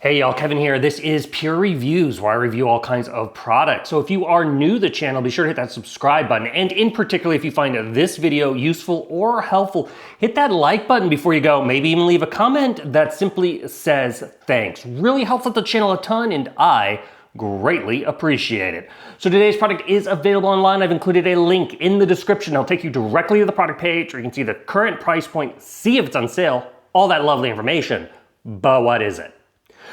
Hey y'all, Kevin here. This is Pure Reviews, where I review all kinds of products. So if you are new to the channel, be sure to hit that subscribe button. And in particular, if you find this video useful or helpful, hit that like button before you go. Maybe even leave a comment that simply says thanks. Really helps out the channel a ton, and I greatly appreciate it. So today's product is available online. I've included a link in the description. It'll take you directly to the product page, where you can see the current price point, see if it's on sale, all that lovely information. But what is it?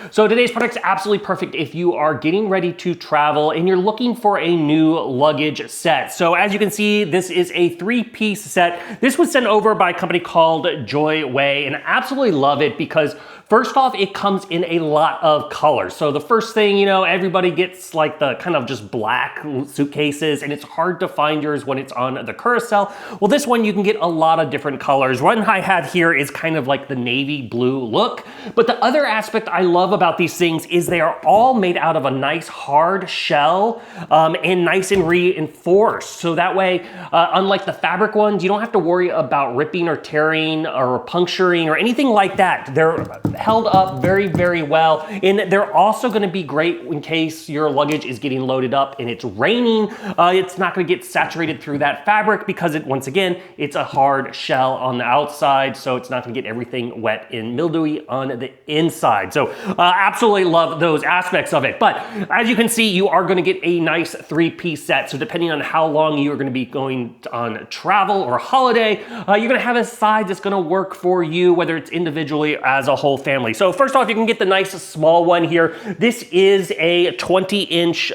So today's product is absolutely perfect if you are getting ready to travel and you're looking for a new luggage set. So as you can see, this is a 3-piece set. This was sent over by a company called Joyway, and I absolutely love it because first off, it comes in a lot of colors. So the first thing, everybody gets like the kind of just black suitcases, and it's hard to find yours when it's on the carousel. Well, this one, you can get a lot of different colors. One I have here is kind of like the navy blue look. But the other aspect I love about these things is they are all made out of a nice hard shell and nice and reinforced. So that way, unlike the fabric ones, you don't have to worry about ripping or tearing or puncturing or anything like that. They're held up very, very well. And they're also gonna be great in case your luggage is getting loaded up and it's raining. It's not gonna get saturated through that fabric because once again, it's a hard shell on the outside, so it's not gonna get everything wet and mildewy on the inside. So absolutely love those aspects of it. But as you can see, you are gonna get a nice 3-piece set. So depending on how long you're gonna be going on travel or holiday, you're gonna have a size that's gonna work for you, whether it's individually as a whole family. So first off, you can get the nice small one here. This is a 20-inch.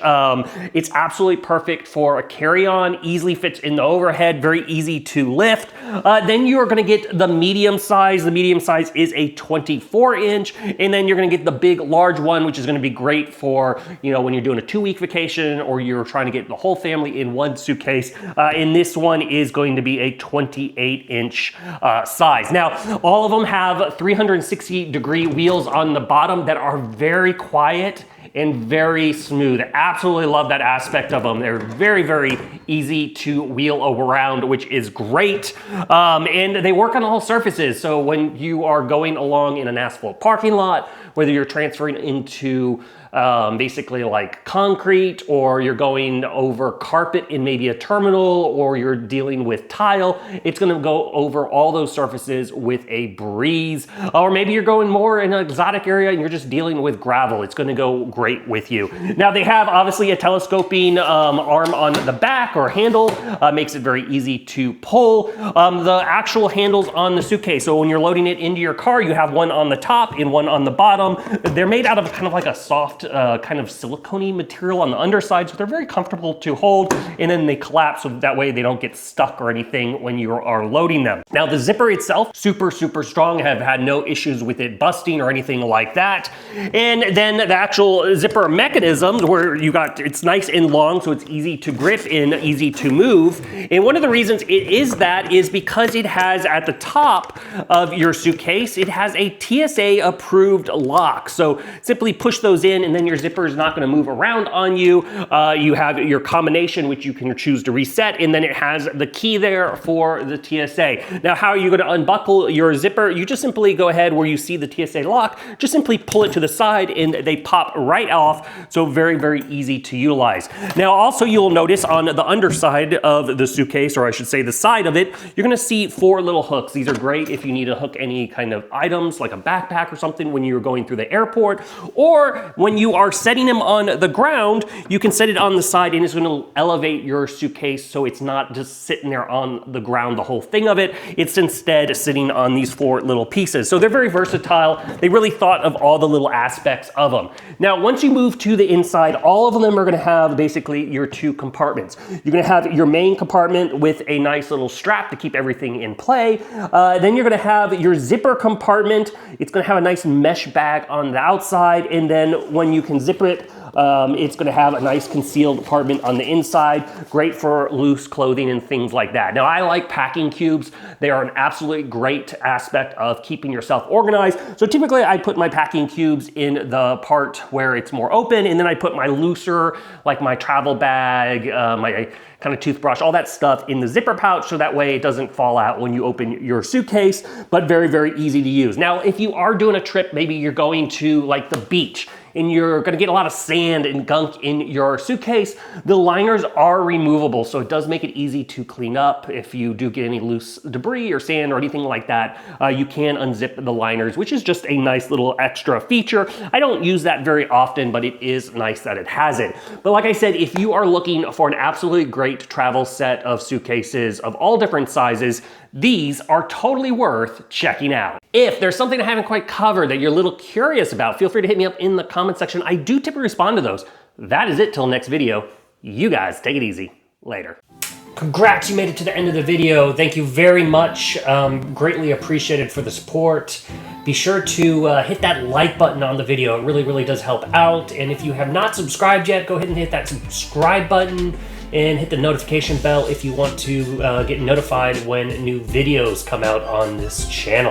It's absolutely perfect for a carry-on, easily fits in the overhead, very easy to lift. Then you are gonna get the medium size. The medium size is a 24-inch, and then you're gonna get the big, large one, which is gonna be great for, when you're doing a 2-week vacation or you're trying to get the whole family in one suitcase. And this one is going to be a 28-inch size. Now, all of them have 360-degree wheels on the bottom that are very quiet and very smooth. Absolutely love that aspect of them. They're very, very easy to wheel around, which is great. And they work on all surfaces. So when you are going along in an asphalt parking lot, whether you're transferring into basically like concrete, or you're going over carpet in maybe a terminal, or you're dealing with tile, it's gonna go over all those surfaces with a breeze. Or maybe you're going more in an exotic area and you're just dealing with gravel. It's gonna go great with you. Now they have obviously a telescoping arm on the back or handle, makes it very easy to pull. The actual handles on the suitcase, so when you're loading it into your car, you have one on the top and one on the bottom. They're made out of kind of like a soft kind of silicone material on the underside, so they're very comfortable to hold, and then they collapse so that way they don't get stuck or anything when you are loading them. Now the zipper itself, super, super strong. Have had no issues with it busting or anything like that. And then the actual zipper mechanisms, where it's nice and long, so it's easy to grip and easy to move. And one of the reasons it is that is because it has at the top of your suitcase, it has a TSA approved lock. So simply push those in, and then your zipper is not going to move around on you. You have your combination, which you can choose to reset, and then it has the key there for the TSA. Now, how are you going to unbuckle your zipper? You just simply go ahead where you see the TSA lock, just simply pull it to the side and they pop right off. So very, very easy to utilize. Now, also you'll notice on the underside of the suitcase, or I should say the side of it, you're going to see 4 little hooks. These are great if you need to hook any kind of items like a backpack or something when you're going through the airport, or when you are setting them on the ground, you can set it on the side and it's going to elevate your suitcase so it's not just sitting there on the ground, the whole thing of it. It's instead sitting on these 4 little pieces. So they're very versatile. They really thought of all the little aspects of them. Now, once you move to the inside, all of them are going to have basically your 2 compartments. You're going to have your main compartment with a nice little strap to keep everything in play. Then you're going to have your zipper compartment. It's going to have a nice mesh bag on the outside, and then when you can zip it, It's gonna have a nice concealed compartment on the inside, great for loose clothing and things like that. Now, I like packing cubes. They are an absolutely great aspect of keeping yourself organized. So typically I put my packing cubes in the part where it's more open, and then I put my looser, like my travel bag, my kind of toothbrush, all that stuff in the zipper pouch, so that way it doesn't fall out when you open your suitcase, but very, very easy to use. Now, if you are doing a trip, maybe you're going to like the beach, and you're gonna get a lot of sand and gunk in your suitcase, the liners are removable, so it does make it easy to clean up. If you do get any loose debris or sand or anything like that, you can unzip the liners, which is just a nice little extra feature. I don't use that very often, but it is nice that it has it. But like I said, if you are looking for an absolutely great travel set of suitcases of all different sizes, these are totally worth checking out. If there's something I haven't quite covered that you're a little curious about, feel free to hit me up in the comment section. I do typically respond to those. That is it till next video. You guys take it easy. Later. Congrats, you made it to the end of the video. Thank you very much. Greatly appreciated for the support. Be sure to hit that like button on the video. It really, really does help out. And if you have not subscribed yet, go ahead and hit that subscribe button and hit the notification bell if you want to get notified when new videos come out on this channel.